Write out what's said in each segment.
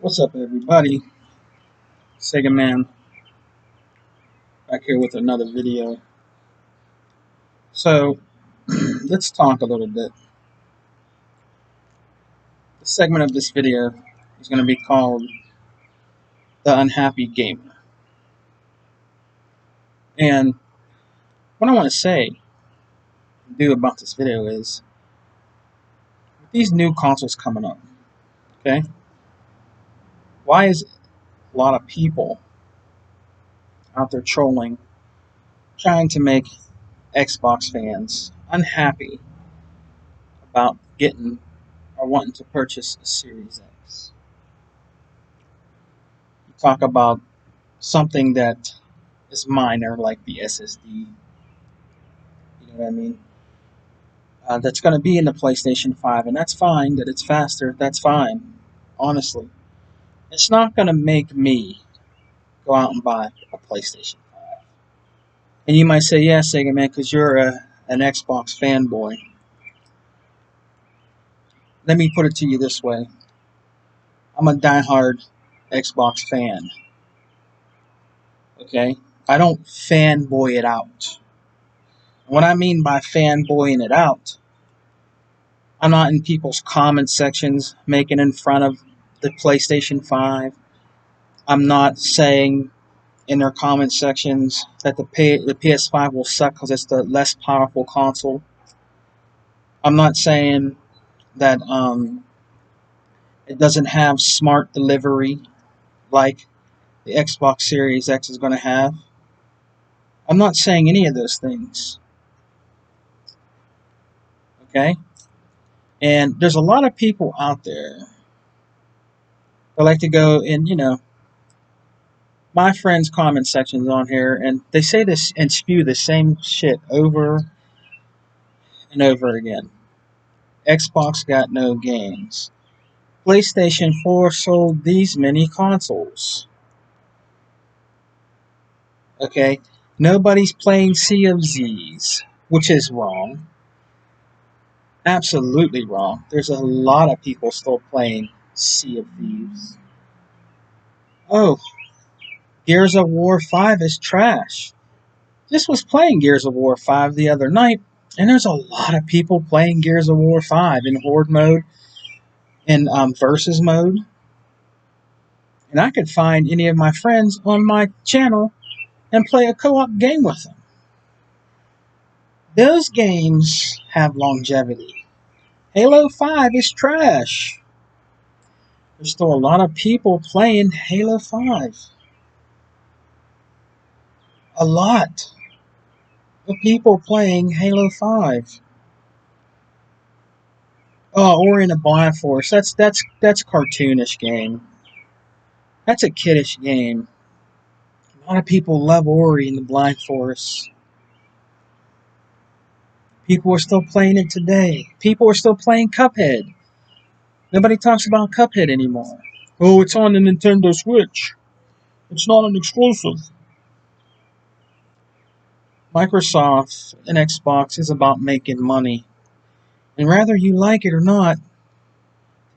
What's up, everybody? Sega Man back here with another video. So, let's talk a little bit. The segment of this video is going to be called The Unhappy Gamer. And what I want to say do about this video is with these new consoles coming up, okay? Why is a lot of people out there trolling, trying to make Xbox fans unhappy about getting or wanting to purchase a Series X? You talk about something that is minor, like the SSD. You know what I mean? That's going to be in the PlayStation 5, and that's fine. That it's faster, that's fine. Honestly, it's not going to make me go out and buy a PlayStation 5. And you might say, "Yeah, Sega Man, because you're an Xbox fanboy." Let me put it to you this way: I'm a diehard Xbox fan. Okay, I don't fanboy it out. What I mean by fanboying it out, I'm not in people's comment sections making in front of the PlayStation 5. I'm not saying in their comment sections that the PS5 will suck because it's the less powerful console. I'm not saying that it doesn't have smart delivery like the Xbox Series X is going to have. I'm not saying any of those things. Okay? And there's a lot of people out there that like to go in, my friends' comment sections on here, and they say this and spew the same shit over and over again. Xbox got no games. PlayStation 4 sold these many consoles. Okay? Nobody's playing Sea of Z's, which is wrong. Absolutely wrong. There's a lot of people still playing Sea of Thieves. Oh, Gears of War 5 is trash. Just was playing Gears of War 5 the other night, and there's a lot of people playing Gears of War 5 in Horde mode and Versus mode. And I could find any of my friends on my channel and play a co-op game with them. Those games have longevity. Halo 5 is trash. There's still a lot of people playing Halo 5. A lot of people playing Halo 5. Oh, Ori and the Blind Forest. That's cartoonish game. That's a kiddish game. A lot of people love Ori and the Blind Forest. People are still playing it today. People are still playing Cuphead. Nobody talks about Cuphead anymore. Oh, it's on the Nintendo Switch. It's not an exclusive. Microsoft and Xbox is about making money. And whether you like it or not, to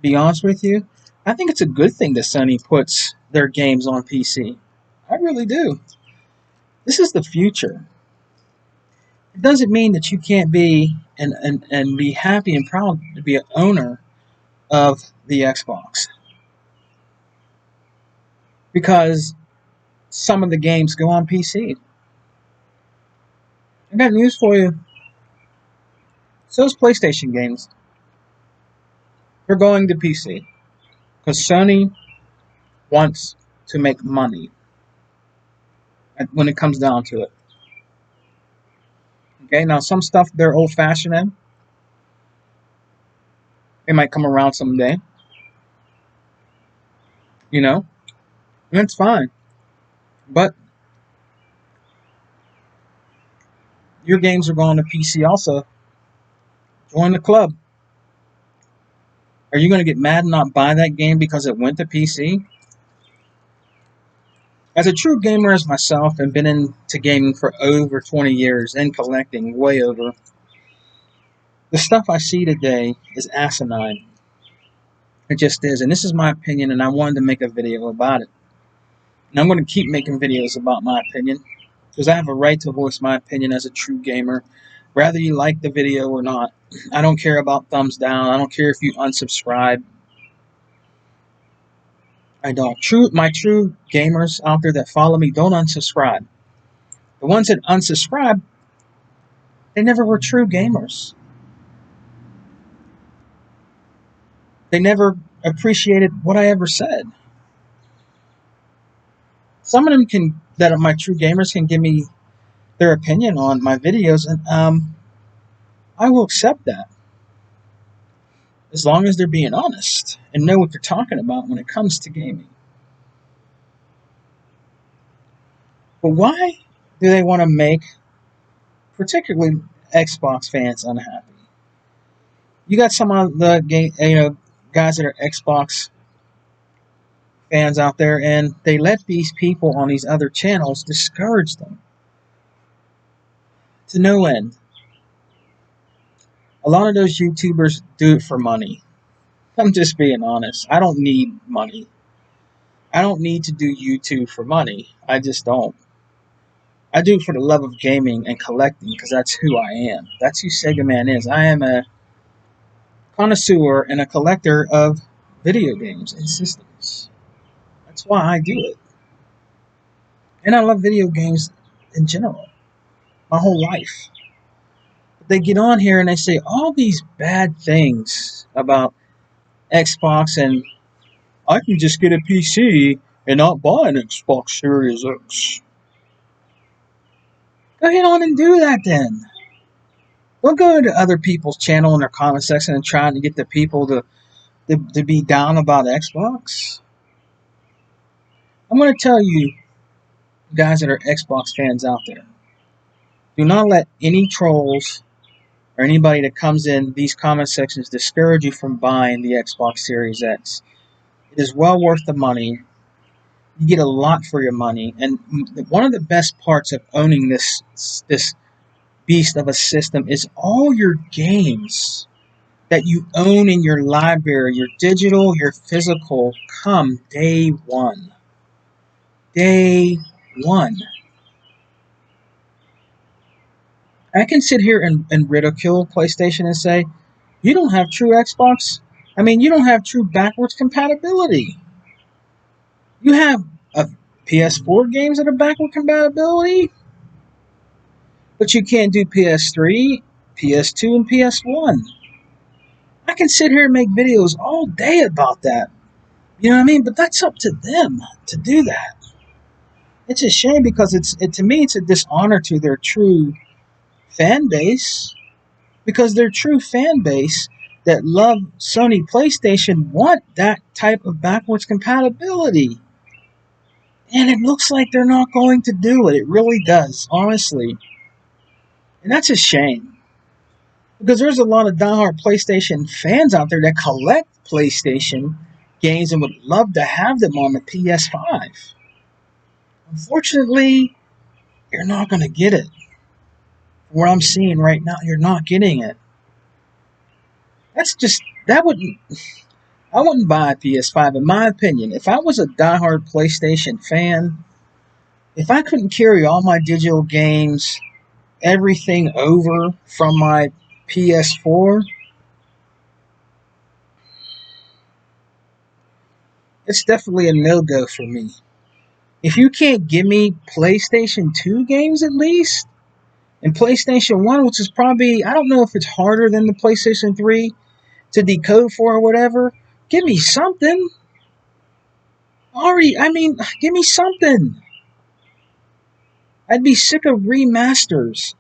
be honest with you, I think it's a good thing that Sony puts their games on PC. I really do. This is the future. It doesn't mean that you can't be and be happy and proud to be an owner of the Xbox. Because some of the games go on PC. I got news for you. So those PlayStation games, they're going to PC. Because Sony wants to make money when it comes down to it. Okay, now some stuff they're old-fashioned in. They might come around someday. And it's fine. But your games are going to PC also. Join the club. Are you going to get mad and not buy that game because it went to PC? As a true gamer as myself and been into gaming for over 20 years and collecting way over, the stuff I see today is asinine. It just is. And this is my opinion, and I wanted to make a video about it. And I'm going to keep making videos about my opinion, because I have a right to voice my opinion as a true gamer, whether you like the video or not. I don't care about thumbs down. I don't care if you unsubscribe. I don't. My true gamers out there that follow me, don't unsubscribe. The ones that unsubscribe, they never were true gamers. They never appreciated what I ever said. Some of them that are my true gamers, can give me their opinion on my videos, and I will accept that, as long as they're being honest and know what they're talking about when it comes to gaming. But why do they want to make, particularly Xbox fans, unhappy? You got some of the guys that are Xbox fans out there, and they let these people on these other channels discourage them to no end. A lot of those YouTubers do it for money. I'm just being honest. I don't need money. I don't need to do YouTube for money. I just don't. I do it for the love of gaming and collecting, because that's who I am. That's who Sega Man is. I am a connoisseur and a collector of video games and systems. That's why I do it. And I love video games in general, my whole life. But they get on here and they say all these bad things about Xbox, and I can just get a PC and not buy an Xbox Series X. Go ahead on and do that then. Don't go to other people's channel in their comment section and trying to get the people to be down about Xbox. I'm going to tell you, guys that are Xbox fans out there, do not let any trolls or anybody that comes in these comment sections discourage you from buying the Xbox Series X. It is well worth the money. You get a lot for your money, and one of the best parts of owning this beast of a system is all your games that you own in your library, your digital, your physical, come day one. Day one. I can sit here and ridicule PlayStation and say, you don't have true Xbox. I mean, you don't have true backwards compatibility. You have a PS4 games that are backward compatibility, but you can't do PS3, PS2, and PS1. I can sit here and make videos all day about that. You know what I mean? But that's up to them to do that. It's a shame, because to me it's a dishonor to their true fan base, because their true fan base that love Sony PlayStation want that type of backwards compatibility. And it looks like they're not going to do it. It really does, honestly. And that's a shame, because there's a lot of diehard PlayStation fans out there that collect PlayStation games and would love to have them on the PS5. Unfortunately, you're not going to get it. What I'm seeing right now, you're not getting it. I wouldn't buy a PS5, in my opinion. If I was a diehard PlayStation fan, if I couldn't carry all my digital games, everything over from my PS4, it's definitely a no-go for me. If you can't give me PlayStation 2 games at least, and PlayStation 1, which is probably, I don't know if it's harder than the PlayStation 3 to decode for or whatever, give me something. Give me something. I'd be sick of remasters.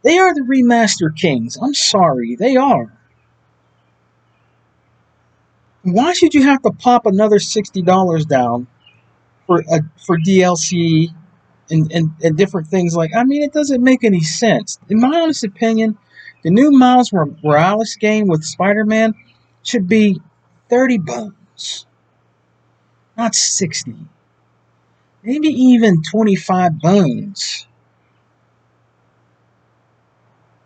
They are the remaster kings. I'm sorry, they are. Why should you have to pop another $60 down for DLC and different things it doesn't make any sense. In my honest opinion, the new Miles Morales game with Spider-Man should be 30 bones, not 60. Maybe even 25 bones.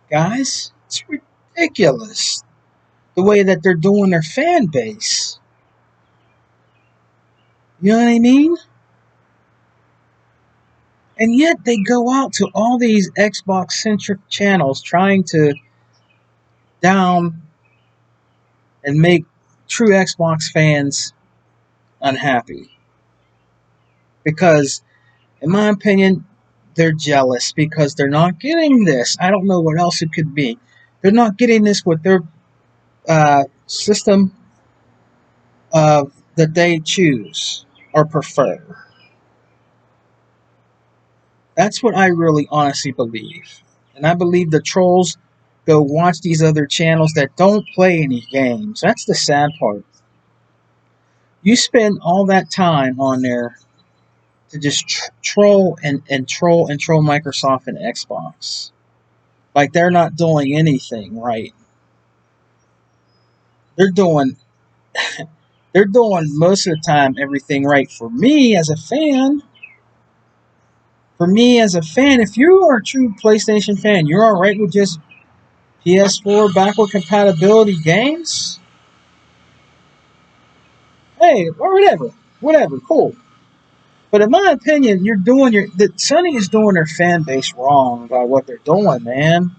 Guys, it's ridiculous the way that they're doing their fan base. You know what I mean? And yet they go out to all these Xbox centric channels trying to down and make true Xbox fans unhappy. Because, in my opinion, they're jealous because they're not getting this. I don't know what else it could be. They're not getting this with their system that they choose or prefer. That's what I really honestly believe. And I believe the trolls go watch these other channels that don't play any games. That's the sad part. You spend all that time on there to just troll and troll Microsoft and Xbox. Like they're not doing anything right. They're doing they're doing most of the time everything right. For me as a fan, if you are a true PlayStation fan, you're alright with just PS4 backward compatibility games. Hey, or whatever, cool. But in my opinion, Sony is doing their fan base wrong by what they're doing, man.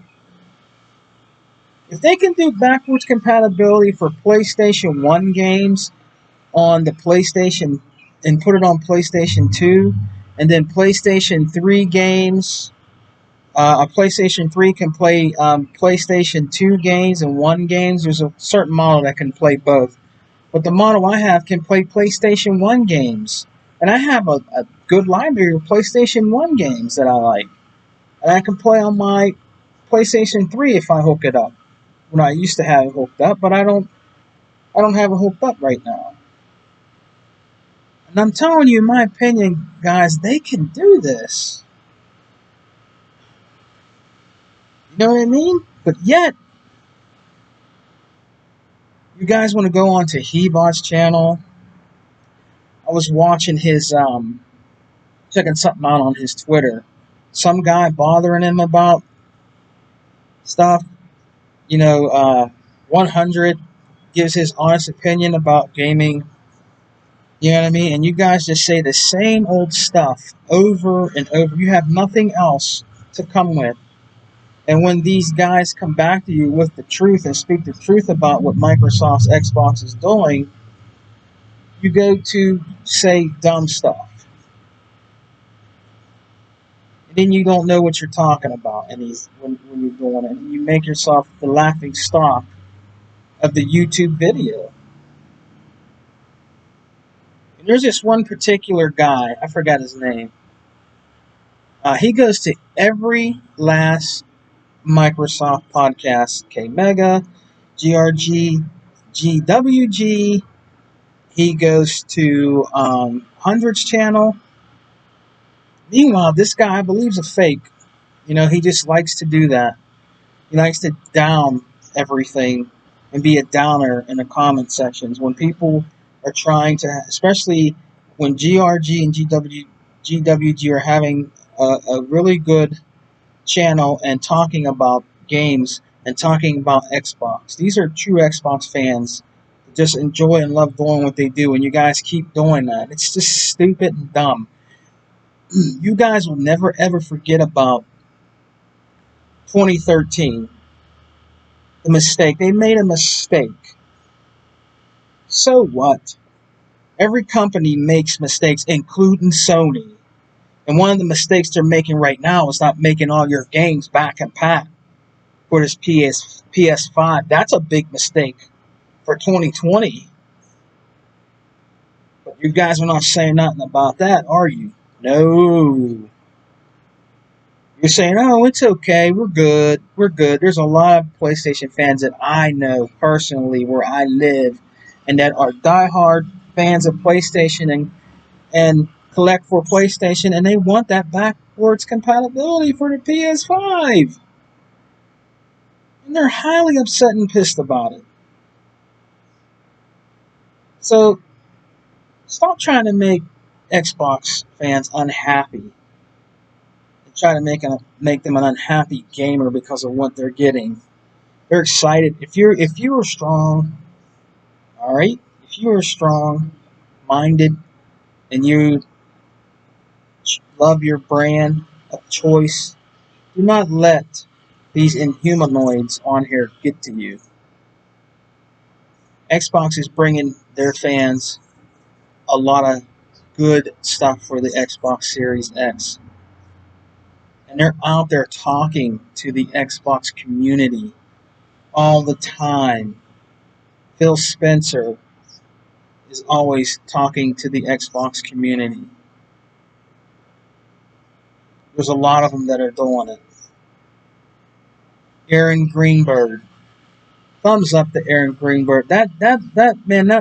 If they can do backwards compatibility for PlayStation 1 games on the PlayStation and put it on PlayStation 2, and then PlayStation 3 games, a PlayStation 3 can play PlayStation 2 games and 1 games. There's a certain model that can play both. But the model I have can play PlayStation 1 games. And I have a good library of PlayStation 1 games that I like. And I can play on my PlayStation 3 if I hook it up. When I used to have it hooked up, but I don't have it hooked up right now. And I'm telling you, in my opinion, guys, they can do this. You know what I mean? But yet, you guys want to go on to Hebot's channel. I was watching his checking something out on his Twitter. Some guy bothering him about stuff. 100 gives his honest opinion about gaming. You know what I mean? And you guys just say the same old stuff over and over. You have nothing else to come with. And when these guys come back to you with the truth and speak the truth about what Microsoft's Xbox is doing, you go to say dumb stuff. And then you don't know what you're talking about and when you're doing it. And you make yourself the laughing stock of the YouTube video. And there's this one particular guy, I forgot his name. He goes to every last Microsoft podcast, K Mega, GRG, GWG. He goes to Hundreds channel. Meanwhile, this guy believes a fake. He just likes to do that. He likes to down everything and be a downer in the comment sections when people are trying to, especially when GRG and GWG are having a really good channel and talking about games and talking about Xbox. These are true Xbox fans that just enjoy and love doing what they do, and you guys keep doing that. It's just stupid and dumb. You guys will never ever forget about 2013. The mistake. They made a mistake. So what? Every company makes mistakes, including Sony. And one of the mistakes they're making right now is not making all your games back and pat for this PS5. That's a big mistake for 2020. But you guys are not saying nothing about that, are you? No. You're saying, oh, it's okay. We're good. We're good. There's a lot of PlayStation fans that I know personally where I live and that are diehard fans of PlayStation and collect for PlayStation, and they want that backwards compatibility for the PS5. And they're highly upset and pissed about it. So stop trying to make Xbox fans unhappy and try to make them an unhappy gamer because of what they're getting. They're excited. If you are strong, all right. If you are strong minded, and you love your brand of choice, do not let these inhumanoids on here get to you. Xbox is bringing their fans a lot of good stuff for the Xbox Series X. And they're out there talking to the Xbox community all the time. Phil Spencer is always talking to the Xbox community. There's a lot of them that are doing it. Aaron Greenberg. Thumbs up to Aaron Greenberg. That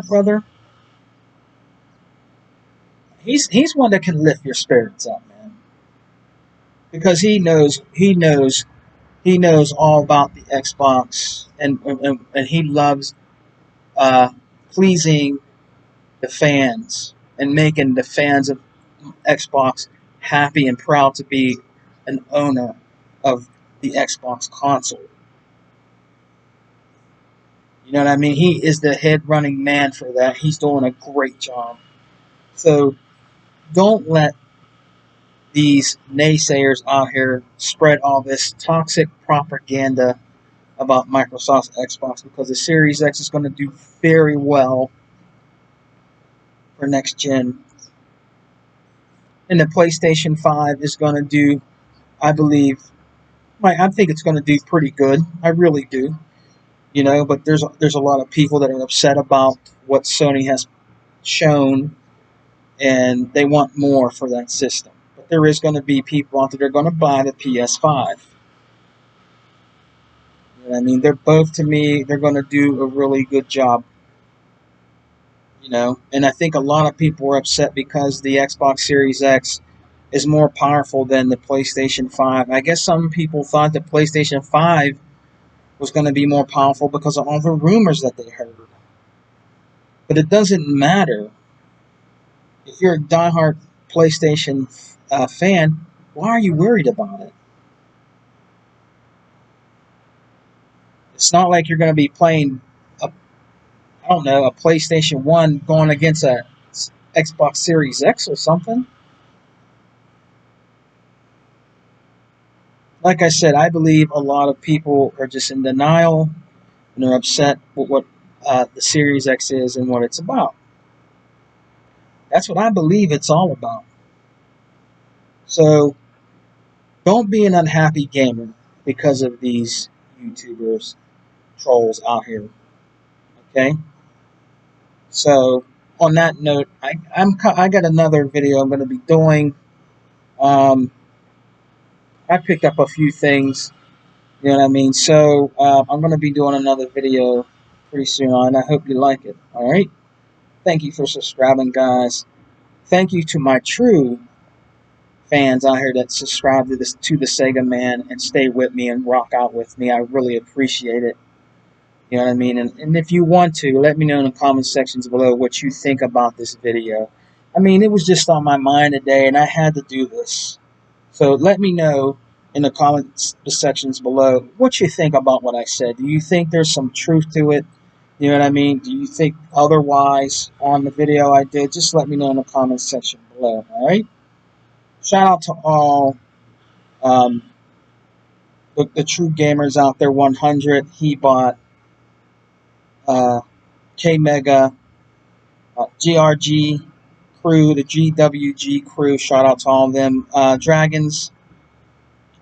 brother, he's one that can lift your spirits up, man. Because he knows all about the Xbox, and he loves pleasing the fans and making the fans of Xbox happy and proud to be an owner of the Xbox console. You know what I mean? He is the head running man for that. He's doing a great job. So don't let these naysayers out here spread all this toxic propaganda about Microsoft's Xbox, because the Series X is going to do very well for next gen. And the PlayStation 5 is going to do, I believe, I think it's going to do pretty good. I really do. But there's a lot of people that are upset about what Sony has shown, and they want more for that system. But there is going to be people out there that are going to buy the PS5. I mean, they're both, to me, they're going to do a really good job. And I think a lot of people were upset because the Xbox Series X is more powerful than the PlayStation 5. I guess some people thought the PlayStation 5 was going to be more powerful because of all the rumors that they heard. But it doesn't matter. If you're a diehard PlayStation fan, why are you worried about it? It's not like you're going to be playing a PlayStation 1 going against a Xbox Series X or something. Like I said, I believe a lot of people are just in denial, and they're upset with what the Series X is and what it's about. That's what I believe it's all about. So don't be an unhappy gamer because of these YouTubers, trolls out here. Okay? So on that note, I got another video I'm going to be doing. I picked up a few things. You know what I mean? So I'm going to be doing another video pretty soon on. I hope you like it. All right? Thank you for subscribing, guys. Thank you to my true fans out here that subscribe to the Sega Man and stay with me and rock out with me. I really appreciate it. You know what I mean? And if you want to, let me know in the comment sections below what you think about this video. I mean, it was just on my mind today, and I had to do this. So let me know in the comment sections below what you think about what I said. Do you think there's some truth to it? You know what I mean? Do you think otherwise on the video I did? Just let me know in the comment section below, all right? Shout out to all the true gamers out there. 100, he bought K Mega, GRG crew, the GWG crew. Shout out to all of them. Dragons,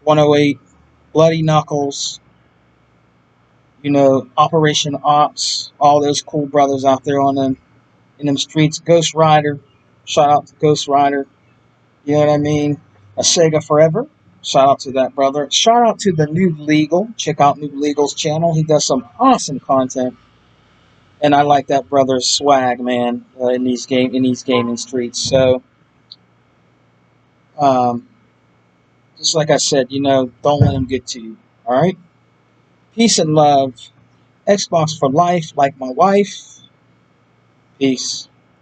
108, Bloody Knuckles, Operation Ops, all those cool brothers out there in them streets. Ghost Rider, shout out to Ghost Rider. You know what I mean? A Sega Forever. Shout out to that brother. Shout out to the Noob Legal. Check out Noob Legal's channel. He does some awesome content, and I like that brother's swag, man, in these gaming streets. So, just like I said, don't let them get to you. All right. Peace and love. Xbox for life, like my wife. Peace.